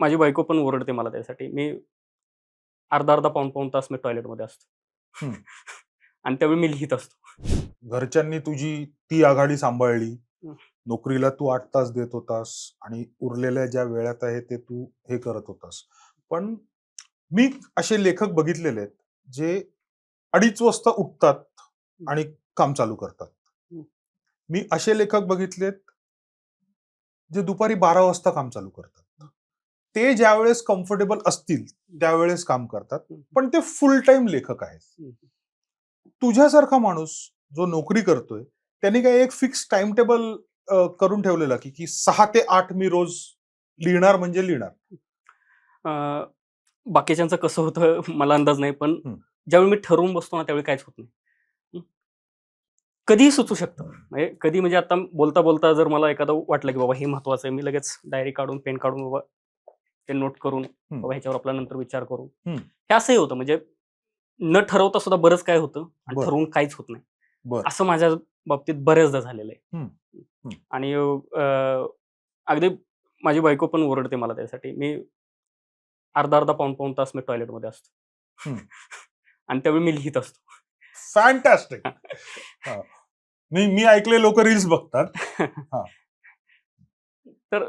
माझी बायको पण ओरडते मला त्यासाठी. मी अर्धा-अर्धा, पाऊण-पाऊण तास मी टॉयलेटमध्ये असतो. हं. आणि त्यावेळी मी लिहीत असतो. घरच्यांनी तुझी ती आघाडी सांभाळली. हं. नोकरीला तू 8 तास देत होतास आणि उरलेल्या ज्या वेळात आहे ते तू हे करत होतास. पण मी असे लेखक बघितलेले आहेत, जे 2:30 वाजता उठतात आणि काम चालू करतात. हं. मी असे लेखक बघितलेत, जे दुपारी 12 वाजता काम चालू करतात. ते ज्यावेळेस कम्फर्टेबल असतील, त्यावेळेस काम करतात. पण ते फुल टाईम लेखक आहेत. हं. तुझ्यासारखा माणूस जो नोकरी करतोय, त्यांनी काही एक फिक्स टाइम टेबल करून ठेवलेला की 6 ते 8 मी रोज लिहिणार म्हणजे लिहिणार. अ, बाकीच्यांचं कसं होतं मला अंदाज नाही. पण हं. ज्यावेळी मी ठरवून बसतो ना, त्यावेळी काहीच होत नाही. हं. कधीही सुचू शकतं. म्हणजे कधी म्हणजे आता बोलता-बोलता जर मला एखादं वाटलं, की बाबा हे महत्वाचं आहे, मी लगेच डायरी काढून, पेन काढून बाबा ते नोट करून, हं. बाबा ह्याच्यावर आपला नंतर विचार करू. हं. हे असंही होतं म्हणजे न ठरवता सुद्धा बरंच काय होतं आणि बरं. ठरवून काहीच होत नाही. बरं. असं माझ्या बाबतीत बऱ्याचदा झालेलं आहे. हं. हं. आणि अगदी माझी बायको पण ओरडते मला त्यासाठी. मी अर्धा-अर्धा, पाऊण-पाऊण तास मी टॉयलेटमध्ये असतो. हं. आणि त्यावेळी मी लिहीत असतो. फॅन्टास्टिक. हां. मी ऐकले लोकं रील्स बघतात. हां. तर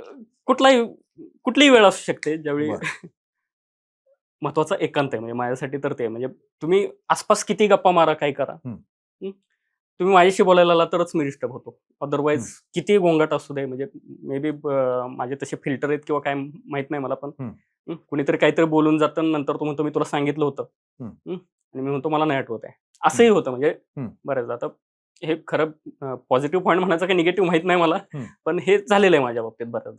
कुठलीही वेळ असू शकते ज्यावेळी बरं. महत्वाचा एकांत आहे. म्हणजे माझ्यासाठी तर ते आहे. म्हणजे तुम्ही आसपास किती गप्पा मारा, काय करा. हं. हं. तुम्ही माझ्याशी बोलायला आला तरच मी डिस्टर्ब होतो. हं. अदरवाईज कितीही गोंगाट असू दे, म्हणजे मे बी माझे तसे फिल्टर आहेत किंवा काय माहीत नाही मला. पण हं. कुणीतरी काहीतरी बोलून जातं आणि नंतर तो म्हणतो, "मी तुला सांगितलं होतं." हं. आणि मी म्हणतो, "मला नाही आठवत आहे." हं. असंही होतं म्हणजे हं. बऱ्याचदा. आता हे खरं पॉझिटिव्ह पॉइंट म्हणायचं काही निगेटिव्ह माहीत नाही मला. हं. पण हे झालेलं आहे माझ्या बाबतीत बऱ्याचदा.